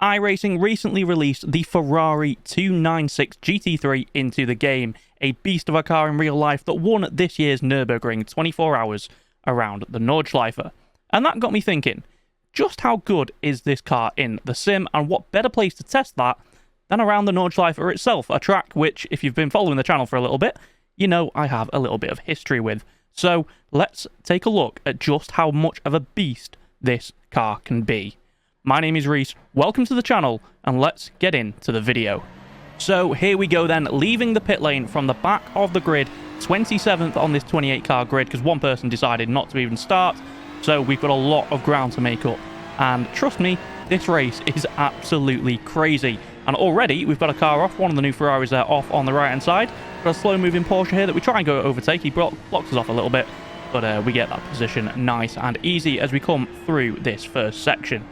iRacing recently released the Ferrari 296 GT3 into the game, a beast of a car in real life that won this year's Nurburgring 24 hours around the Nordschleife. And that got me thinking, just how good is this car in the sim, and what better place to test that than around the Nordschleife itself, a track which, if you've been following the channel for a little bit, you know I have a little bit of history with. So let's take a look at just how much of a beast this car can be. My name is Reese, welcome to the channel, and let's get into the video. So here we go then, leaving the pit lane from the back of the grid, 27th on this 28 car grid, because one person decided not to even start, so we've got a lot of ground to make up. And trust me, this race is absolutely crazy. And already we've got a car off, one of the new Ferraris there off on the right hand side. Got a slow moving Porsche here that we try and go overtake. He blocks us off a little bit, but we get that position nice and easy as we come through this first section.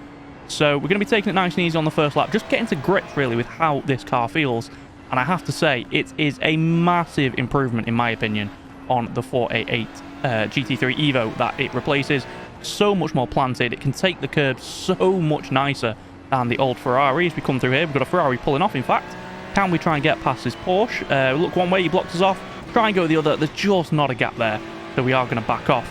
So we're going to be taking it nice and easy on the first lap, just getting to grips really with how this car feels. And I have to say, it is a massive improvement in my opinion on the 488 GT3 Evo that it replaces. So much more planted, it can take the curbs so much nicer than the old Ferrari. As we come through here, we've got a Ferrari pulling off in fact. Can we try and get past this Porsche? Look one way, he blocks us off. Try and go the other, there's just not a gap there, so we are going to back off.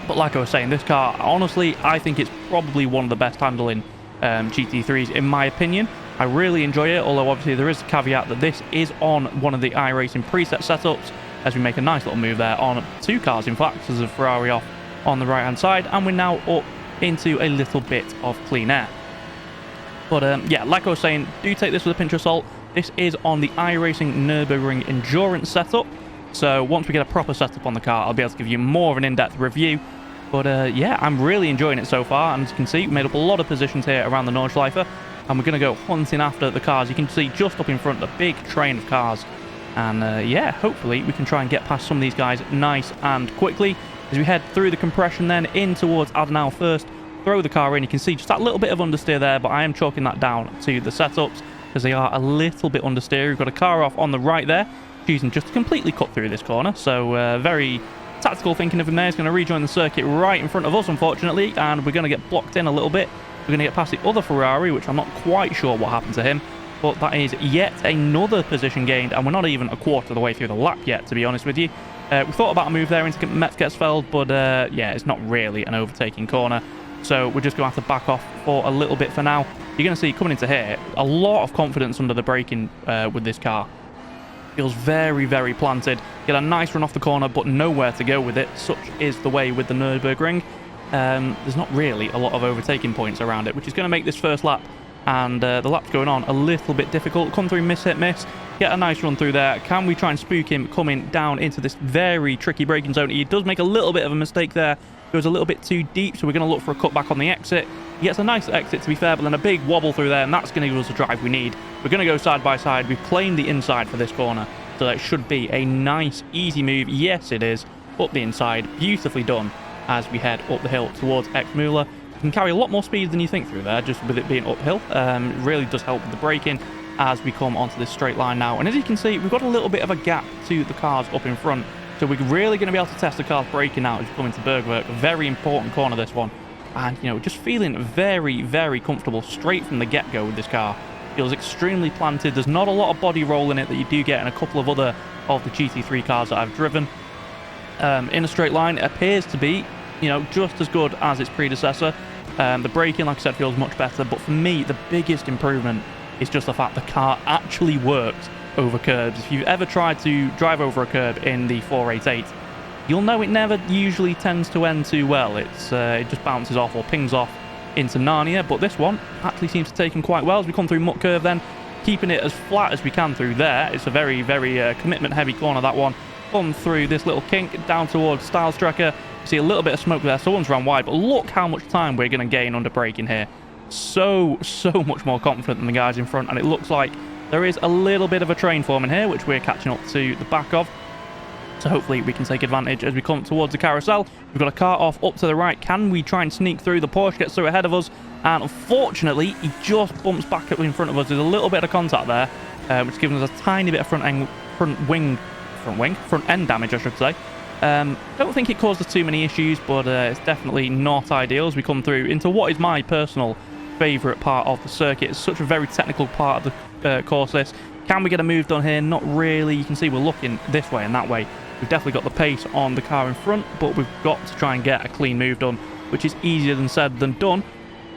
But like I was saying, this car, honestly, I think it's probably one of the best handling GT3s in my opinion. I really enjoy it, although obviously there is a caveat that this is on one of the iRacing preset setups, as we make a nice little move there on two cars in fact. There's a Ferrari off on the right hand side, and we're now up into a little bit of clean air. But yeah, like I was saying, do take this with a pinch of salt. This is on the iRacing Nurburgring endurance setup, so once we get a proper setup on the car, I'll be able to give you more of an in-depth review. But yeah, I'm really enjoying it so far, and as you can see, we made up a lot of positions here around the Nordschleife, and we're going to go hunting after the cars. You can see just up in front the big train of cars, and yeah, hopefully we can try and get past some of these guys nice and quickly. As we head through the compression then in towards Adenauer first, throw the car in, you can see just that little bit of understeer there, but I am chalking that down to the setups because they are a little bit understeer. We've got a car off on the right there, choosing just to completely cut through this corner, so very tactical thinking of him there. He's going to rejoin the circuit right in front of us unfortunately, and we're going to get blocked in a little bit. We're going to get past the other Ferrari, which I'm not quite sure what happened to him, but that is yet another position gained, and we're not even a quarter of the way through the lap yet, to be honest with you. We thought about a move there into Metzgersfeld, but yeah, it's not really an overtaking corner. So we're just going to have to back off for a little bit for now. You're going to see coming into here, a lot of confidence under the braking with this car. Feels very, very planted. Get a nice run off the corner, but nowhere to go with it. Such is the way with the Nürburgring. There's not really a lot of overtaking points around it, which is going to make this first lap and the lap's going on a little bit difficult. Come through miss, hit, miss. Get a nice run through there. Can we try and spook him coming down into this very tricky braking zone? He does make a little bit of a mistake there. Goes a little bit too deep, so we're going to look for a cutback on the exit. He gets a nice exit to be fair, but then a big wobble through there, and that's going to give us the drive we need. We're going to go side by side. We've claimed the inside for this corner, so that should be a nice, easy move. Yes, it is. Up the inside. Beautifully done as we head up the hill towards Exmüller. You can carry a lot more speed than you think through there, just with it being uphill. It really does help with the braking as we come onto this straight line now. And as you can see, we've got a little bit of a gap to the cars up in front. So we're really going to be able to test the car's braking out as we come into Bergwerk. A very important corner, this one. And, you know, just feeling very, very comfortable straight from the get-go with this car. Feels extremely planted. There's not a lot of body roll in it that you do get in a couple of other of the GT3 cars that I've driven. In a straight line, it appears to be, you know, just as good as its predecessor. The braking, like I said, feels much better. But for me, the biggest improvement is just the fact the car actually works over curbs. If you've ever tried to drive over a curb in the 488, you'll know it never usually tends to end too well. It just bounces off or pings off into Narnia, but this one actually seems to take him quite well as we come through Mutt Curve then, keeping it as flat as we can through there. It's a very, very commitment heavy corner, that one. Come through this little kink down towards Stylestrecker. See a little bit of smoke there, someone's ran wide, but look how much time we're going to gain under braking here. So much more confident than the guys in front, and it looks like there is a little bit of a train forming here, which we're catching up to the back of. So hopefully we can take advantage as we come towards the carousel. We've got a car off up to the right. Can we try and sneak through? The Porsche gets through ahead of us, and unfortunately, he just bumps back up in front of us. There's a little bit of contact there, which is giving us a tiny bit of front end damage, I should say. Don't think it caused us too many issues, but it's definitely not ideal as we come through into what is my personal favourite part of the circuit. It's such a very technical part of the course, this. Can we get a move done here? Not really. You can see we're looking this way and that way. We've definitely got the pace on the car in front, but we've got to try and get a clean move done, which is easier than said than done.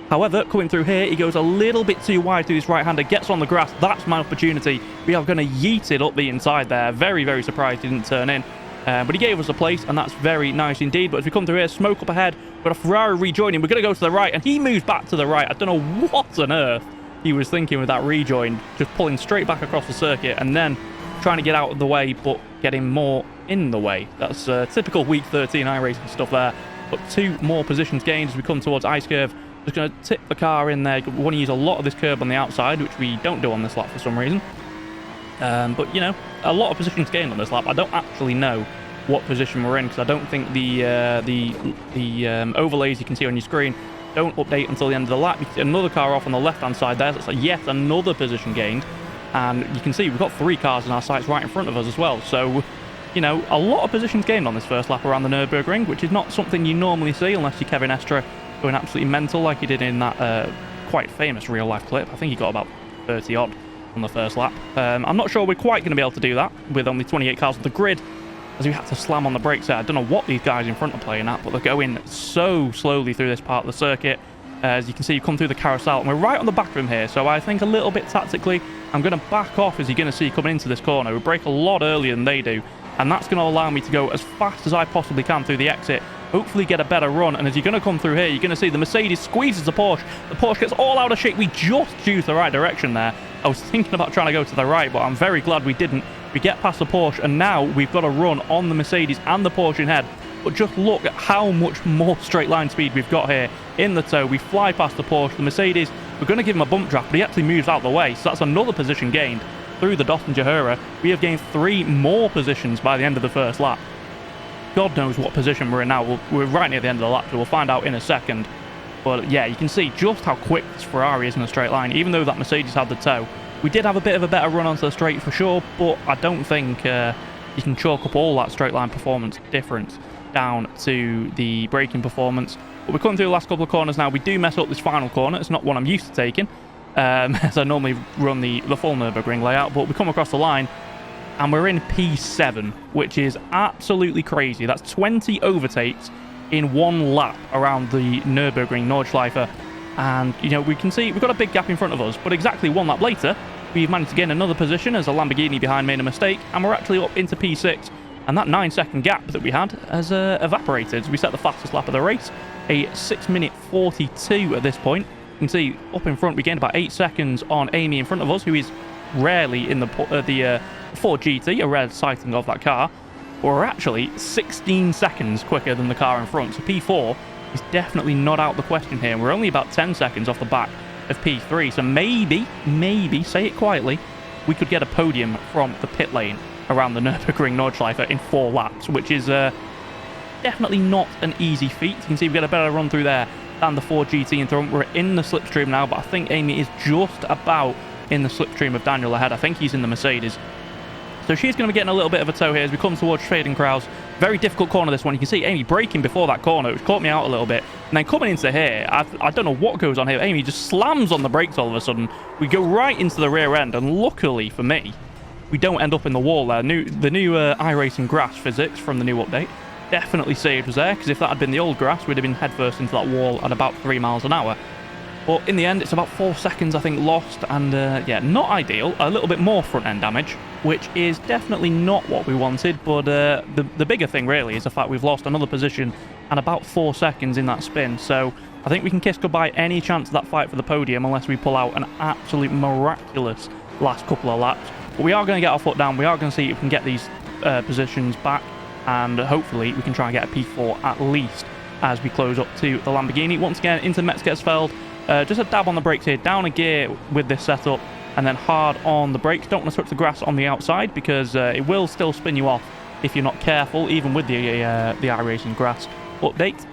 However, coming through here, he goes a little bit too wide to his right-hander, gets on the grass. That's my opportunity. We are going to yeet it up the inside there. Very, very surprised he didn't turn in. But he gave us a place, and that's very nice indeed. But as we come through here, smoke up ahead. We've got a Ferrari rejoining. We're going to go to the right, and he moves back to the right. I don't know what on earth he was thinking with that rejoin. Just pulling straight back across the circuit, and then trying to get out of the way, but getting more in the way. That's typical Week 13 iRacing stuff there. But 2 more positions gained as we come towards Ice Curve. Just going to tip the car in there. We want to use a lot of this curb on the outside, which we don't do on this lap for some reason. But, you know, a lot of positions gained on this lap. I don't actually know what position we're in, because I don't think the overlays you can see on your screen don't update until the end of the lap. You can see another car off on the left-hand side there. So it's like yet another position gained. And you can see we've got 3 cars in our sights right in front of us as well. So, you know, a lot of positions gained on this first lap around the Nurburgring, which is not something you normally see unless you're Kevin Estre going absolutely mental like he did in that quite famous real-life clip. I think he got about 30-odd on the first lap. I'm not sure we're quite going to be able to do that with only 28 cars on the grid, as we have to slam on the brakes there. I don't know what these guys in front are playing at, but they're going so slowly through this part of the circuit. As you can see, you come through the carousel, and we're right on the back of him here, so I think a little bit tactically, I'm going to back off, as you're going to see coming into this corner. We brake a lot earlier than they do, and that's going to allow me to go as fast as I possibly can through the exit, hopefully get a better run. And as you're going to come through here, you're going to see the Mercedes squeezes the Porsche gets all out of shape. We just choose the right direction there. I was thinking about trying to go to the right, but I'm very glad we didn't. We get past the Porsche, and now we've got a run on the Mercedes and the Porsche in head. But just look at how much more straight line speed we've got here in the tow. We fly past the Porsche. The Mercedes, we're going to give him a bump draft, but he actually moves out of the way. So that's another position gained through the Dotton Jahura. We have gained 3 more positions by the end of the first lap. God knows what position we're in now. We're right near the end of the lap, so we'll find out in a second. But yeah, you can see just how quick this Ferrari is in a straight line. Even though that Mercedes had the tow, we did have a bit of a better run onto the straight for sure, but I don't think you can chalk up all that straight line performance difference down to the braking performance. But we're coming through the last couple of corners now. We do mess up this final corner. It's not one I'm used to taking, as I normally run the full Nürburgring layout. But we come across the line, and we're in P7, which is absolutely crazy. That's 20 overtakes in 1 lap around the Nürburgring Nordschleife. And, you know, we can see we've got a big gap in front of us, but exactly 1 lap later, we've managed to gain another position as a Lamborghini behind made a mistake, and we're actually up into P6. And that 9-second gap that we had has evaporated. We set the fastest lap of the race, a 6-minute 42 at this point. You can see up in front, we gained about 8 seconds on Amy in front of us, who is rarely in the Ford GT, a rare sighting of that car. But we're actually 16 seconds quicker than the car in front. So P4 is definitely not out the question here. We're only about 10 seconds off the back of P3. So maybe, say it quietly, we could get a podium from the pit lane around the Nürburgring Nordschleife in 4 laps, which is definitely not an easy feat. You can see we get a better run through there than the Ford GT in front. We're in the slipstream now, but I think Amy is just about in the slipstream of Daniel ahead. I think he's in the Mercedes. So she's going to be getting a little bit of a tow here as we come towards Trading Crowds. Very difficult corner, this one. You can see Amy braking before that corner, which caught me out a little bit. And then coming into here, I don't know what goes on here. Amy just slams on the brakes all of a sudden. We go right into the rear end, and luckily for me, we don't end up in the wall there. The new iRacing grass physics from the new update definitely saved us there, because if that had been the old grass, we'd have been headfirst into that wall at about 3 miles an hour. But in the end, it's about 4 seconds, I think, lost, and yeah, not ideal. A little bit more front-end damage, which is definitely not what we wanted, but the bigger thing, really, is the fact we've lost another position and about 4 seconds in that spin. So I think we can kiss goodbye any chance of that fight for the podium unless we pull out an absolute miraculous last couple of laps. But we are going to get our foot down. We are going to see if we can get these positions back, and hopefully we can try and get a P4 at least as we close up to the Lamborghini. Once again, into Metzgersfeld. Just a dab on the brakes here, down a gear with this setup, and then hard on the brakes. Don't want to touch the grass on the outside, because it will still spin you off if you're not careful, even with the iRacing grass update.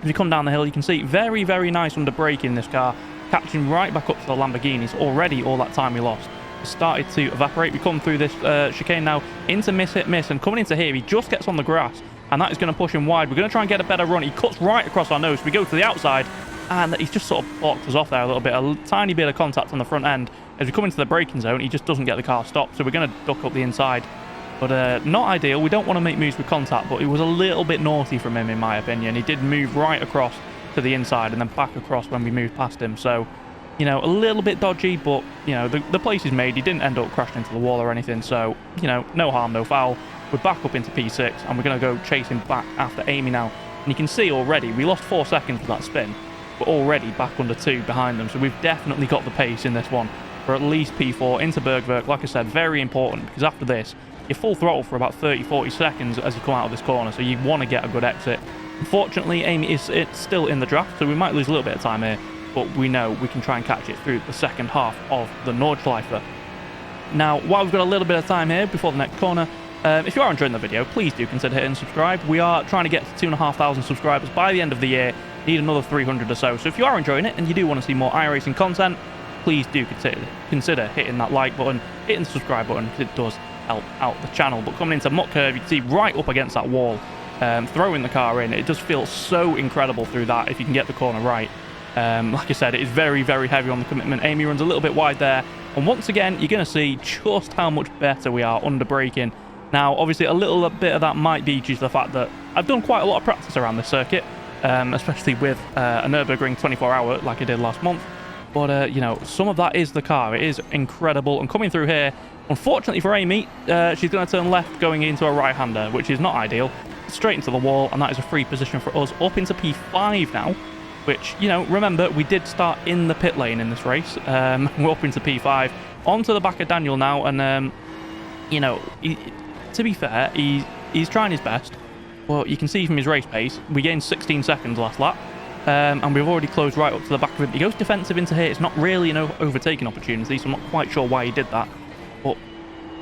If you come down the hill, you can see very, very nice under braking in this car, catching right back up to the Lamborghinis. Already all that time we lost started to evaporate. We come through this chicane now into miss, hit, miss, and coming into here, he just gets on the grass, and that is going to push him wide. We're going to try and get a better run. He cuts right across our nose. We go to the outside, and he's just sort of blocked us off there a little bit. A tiny bit of contact on the front end. As we come into the braking zone, he just doesn't get the car stopped, so we're going to duck up the inside. But not ideal. We don't want to make moves with contact, but it was a little bit naughty from him, in my opinion. He did move right across to the inside and then back across when we moved past him. So, you know, a little bit dodgy, but, you know, the place is made. He didn't end up crashing into the wall or anything. So, you know, no harm, no foul. We're back up into P6, and we're going to go chasing back after Amy now. And you can see already, we lost 4 seconds with that spin. We're already back under 2 behind them. So we've definitely got the pace in this one for at least P4 into Bergwerk. Like I said, very important, because after this, you're full throttle for about 30-40 seconds as you come out of this corner, so you want to get a good exit. Unfortunately, Amy is still in the draft, so we might lose a little bit of time here, but we know we can try and catch it through the second half of the Nordschleife. Now, while we've got a little bit of time here before the next corner, if you are enjoying the video, please do consider hitting subscribe. We are trying to get to 2,500 subscribers by the end of the year. Need another 300 or so. So if you are enjoying it and you do want to see more iRacing content, please do consider hitting that like button, hitting the subscribe button, because it does help out the channel. But coming into Muck Curve, you can see right up against that wall, throwing the car in. It does feel so incredible through that if you can get the corner right. Like I said, it is very, very heavy on the commitment. Amy runs a little bit wide there. And once again, you're going to see just how much better we are under braking. Now, obviously, a little bit of that might be due to the fact that I've done quite a lot of practice around this circuit, especially with a Nurburgring 24-hour like I did last month. But, you know, some of that is the car. It is incredible. And coming through here, unfortunately for Amy, she's going to turn left going into a right-hander, which is not ideal. Straight into the wall, and that is a free position for us up into P5 now, which, you know, remember, we did start in the pit lane in this race. We're up into P5, onto the back of Daniel now, and, you know, to be fair, he's trying his best. Well, you can see from his race pace, we gained 16 seconds last lap. And we've already closed right up to the back of him. He goes defensive into here. It's not really an overtaking opportunity, so I'm not quite sure why he did that. But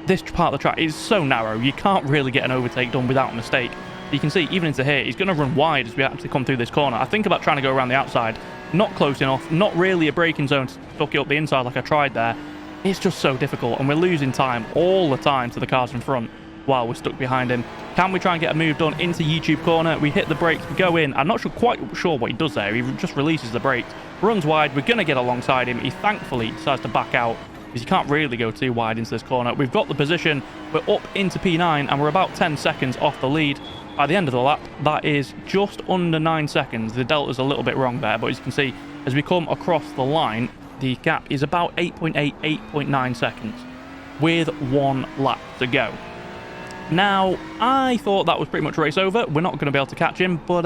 this part of the track is so narrow, you can't really get an overtake done without a mistake. You can see, even into here, he's going to run wide as we actually come through this corner. I think about trying to go around the outside. Not close enough. Not really a braking zone to tuck it up the inside like I tried there. It's just so difficult, and we're losing time all the time to the cars in front while we're stuck behind him. Can we try and get a move done into YouTube corner? We hit the brakes, we go in. I'm not quite sure what he does there. He just releases the brakes, runs wide. We're going to get alongside him. He thankfully decides to back out, because you can't really go too wide into this corner. We've got the position. We're up into P9, and we're about 10 seconds off the lead. By the end of the lap, that is just under 9 seconds. The delta's a little bit wrong there, but as you can see, as we come across the line, the gap is about 8.8, 8.9 seconds with 1 lap to go. Now, I thought that was pretty much race over. We're not going to be able to catch him, but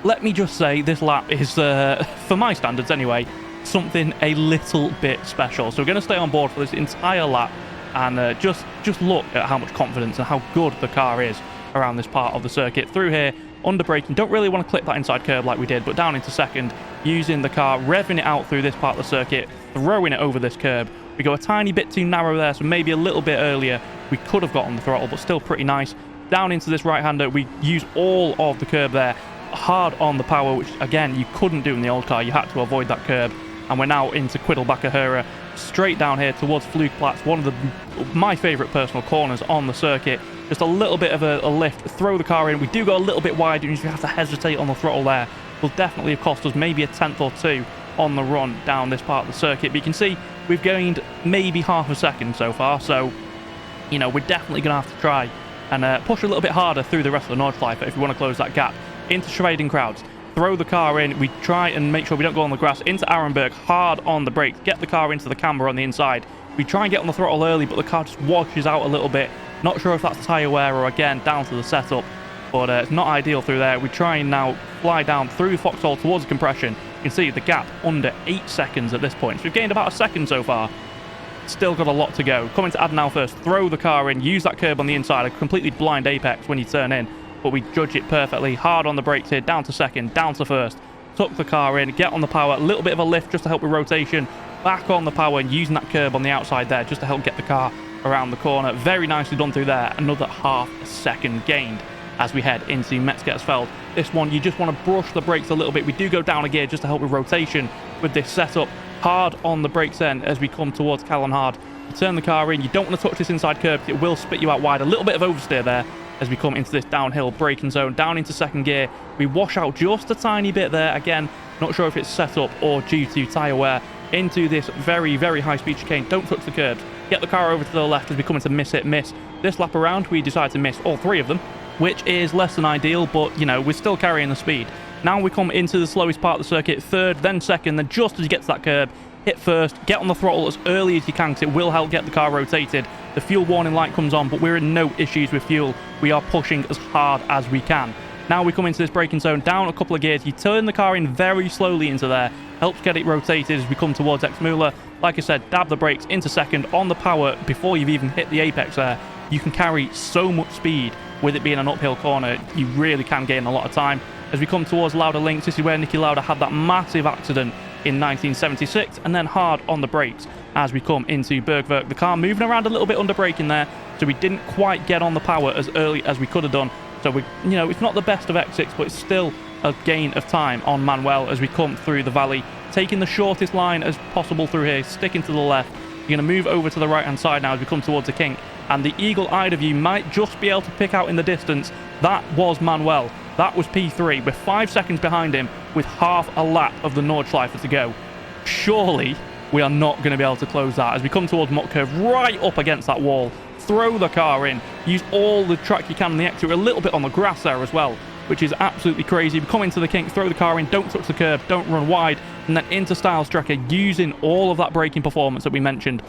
let me just say this lap is, for my standards anyway, something a little bit special. So we're going to stay on board for this entire lap and just look at how much confidence and how good the car is around this part of the circuit. Through here, under braking, don't really want to clip that inside curb like we did, but down into second, using the car, revving it out through this part of the circuit, throwing it over this curb. We go a tiny bit too narrow there, so maybe a little bit earlier we could have got on the throttle, but still pretty nice. Down into this right-hander, we use all of the curb there, hard on the power, which again you couldn't do in the old car. You had to avoid that curb, and we're now into Quiddelbacher straight down here towards Flugplatz, one of my favourite personal corners on the circuit. Just a little bit of a lift, throw the car in. We do go a little bit wide, and if you have to hesitate on the throttle there, will definitely have cost us maybe a tenth or two on the run down this part of the circuit. But you can see we've gained maybe half a second so far, so you know, we're definitely going to have to try and push a little bit harder through the rest of the Nordschleife if we want to close that gap. Into Schrading crowds, throw the car in. We try and make sure we don't go on the grass. Into Arenberg, hard on the brakes, get the car into the camber on the inside. We try and get on the throttle early, but the car just washes out a little bit. Not sure if that's tyre wear or, again, down to the setup, but it's not ideal through there. We try and now fly down through the foxhole towards the compression. You can see the gap under 8 seconds at this point. So we've gained about a second so far. Still got a lot to go. Coming to Adenau first, throw the car in, use that curb on the inside, a completely blind apex when you turn in, but we judge it perfectly. Hard on the brakes here, down to second, down to first. Tuck the car in, get on the power, a little bit of a lift just to help with rotation. Back on the power and using that curb on the outside there just to help get the car around the corner. Very nicely done through there. Another half a second gained as we head into Metzgersfeld. This one, you just want to brush the brakes a little bit. We do go down a gear just to help with rotation with this setup. Hard on the brakes then as we come towards Callanhard. You turn the car in. You don't want to touch this inside curb. It will spit you out wide. A little bit of oversteer there as we come into this downhill braking zone. Down into second gear. We wash out just a tiny bit there. Again, Not sure if it's set up or due to tyre wear. Into this very, very high-speed chicane. Don't touch the curbs. Get the car over to the left as we come into miss it, miss. This lap around, we decide to miss all 3 of them, which is less than ideal, but, you know, we're still carrying the speed. Now we come into the slowest part of the circuit, third, then second, then just as you get to that curb, hit first, get on the throttle as early as you can because it will help get the car rotated. The fuel warning light comes on, but we're in no issues with fuel. We are pushing as hard as we can. Now we come into this braking zone, down a couple of gears. You turn the car in very slowly into there. Helps get it rotated as we come towards Exmula. Like I said, dab the brakes into second on the power before you've even hit the apex there. You can carry so much speed with it being an uphill corner. You really can gain a lot of time. As we come towards Lauda Links, this is where Niki Lauda had that massive accident in 1976, and then hard on the brakes as we come into Bergwerk. The car moving around a little bit under braking there, so we didn't quite get on the power as early as we could have done. So we, you know, it's not the best of exits, but it's still a gain of time on Manuel as we come through the valley, taking the shortest line as possible through here, sticking to the left. You're going to move over to the right hand side now as we come towards the kink, and the eagle-eyed of you might just be able to pick out in the distance that was Manuel. That was P3. We're 5 seconds behind him with half a lap of the Nordschleife to go. Surely we are not going to be able to close that as we come towards Mott Curve, right up against that wall. Throw the car in. Use all the track you can on the exit. We're a little bit on the grass there as well, which is absolutely crazy. We come into the kink, throw the car in, don't touch the curb, don't run wide, and then into Styles Trekker, using all of that braking performance that we mentioned.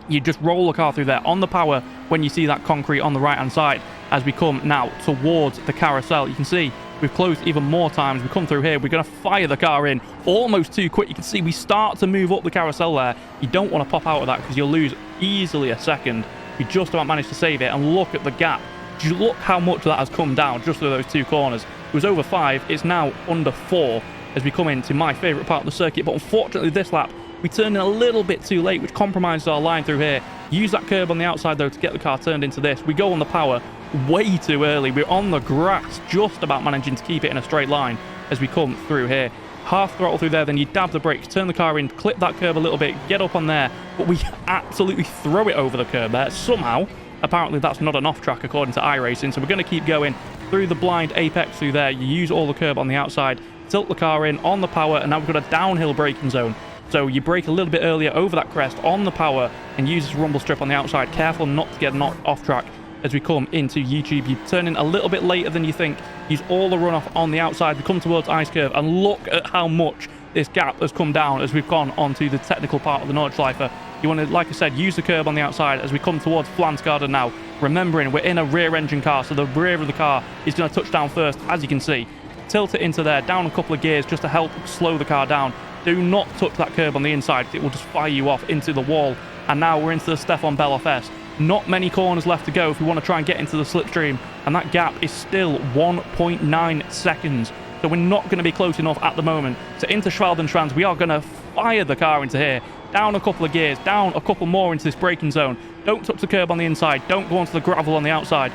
You just roll the car through there on the power when you see that concrete on the right-hand side. As we come now towards the carousel, you can see we've closed even more times. We come through here, we're going to fire the car in almost too quick. You can see we start to move up the carousel there. You don't want to pop out of that because you'll lose easily a second. We just about managed to save it, and look at the gap. Look how much that has come down just through those 2 corners. It was over 5, it's now under 4 as we come into my favourite part of the circuit. But unfortunately this lap, we turned in a little bit too late, which compromises our line through here. Use that curb on the outside though to get the car turned into this. We go on the power way too early. We're on the grass, just about managing to keep it in a straight line as we come through here. Half throttle through there, then you dab the brakes, turn the car in, clip that curb a little bit, get up on there, but we absolutely throw it over the curb there. Somehow, apparently that's not an off-track according to iRacing, so we're going to keep going through the blind apex through there. You use all the curb on the outside, tilt the car in on the power, and now we've got a downhill braking zone. So you brake a little bit earlier over that crest on the power and use this rumble strip on the outside. Careful not to get knocked off track as we come into YouTube. You turn in a little bit later than you think. Use all the runoff on the outside. We come towards Ice Curve, and look at how much this gap has come down as we've gone onto the technical part of the Nordschleife. You want to, like I said, use the curb on the outside as we come towards Flansgarden now. Remembering we're in a rear engine car, so the rear of the car is going to touch down first, as you can see. Tilt it into there, down a couple of gears just to help slow the car down. Do not touch that curb on the inside, it will just fire you off into the wall. And now we're into the Stefan Bell FS. Not many corners left to go if we want to try and get into the slipstream, and that gap is still 1.9 seconds. So we're not going to be close enough at the moment. So into Schwalbenschwanz, we are going to fire the car into here. Down a couple of gears, down a couple more into this braking zone. Don't touch the curb on the inside, don't go onto the gravel on the outside.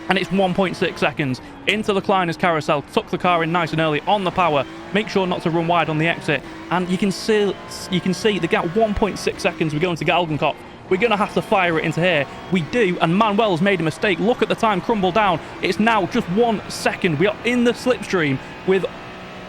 And it's 1.6 seconds into the Kleiner's carousel. Tuck the car in nice and early on the power. Make sure not to run wide on the exit. And you can see the gap 1.6 seconds. We go into Galgenkopf. We're going to have to fire it into here. We do, and Manuel's made a mistake. Look at the time crumble down. It's now just 1 second. We are in the slipstream with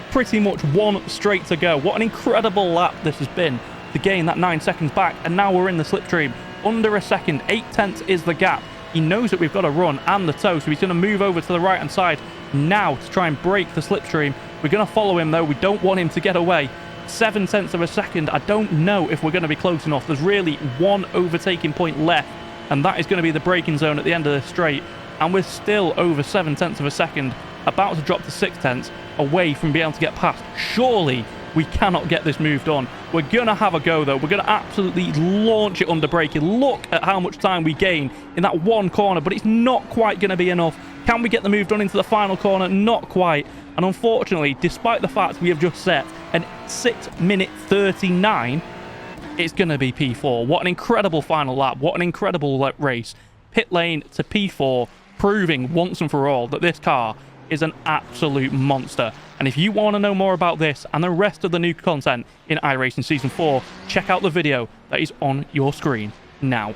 pretty much 1 straight to go. What an incredible lap this has been to gain that 9 seconds back. And now we're in the slipstream. Under a second, 0.8 is the gap. He knows that we've got to run and the toe, so he's going to move over to the right-hand side now to try and break the slipstream. We're going to follow him, though. We don't want him to get away. 0.7 of a second. I don't know if we're going to be close enough. There's really 1 overtaking point left, and that is going to be the braking zone at the end of this straight. And we're still over 0.7 of a second, about to drop to 0.6 away from being able to get past. Surely we cannot get this move done. We're going to have a go, though. We're going to absolutely launch it under braking. Look at how much time we gain in that one corner, but it's not quite going to be enough. Can we get the move done into the final corner? Not quite. And unfortunately, despite the fact we have just set an 6:39, it's going to be P4. What an incredible final lap. What an incredible race. Pit lane to P4, proving once and for all that this car is an absolute monster. And if you want to know more about this and the rest of the new content in iRacing Season 4, check out the video that is on your screen now.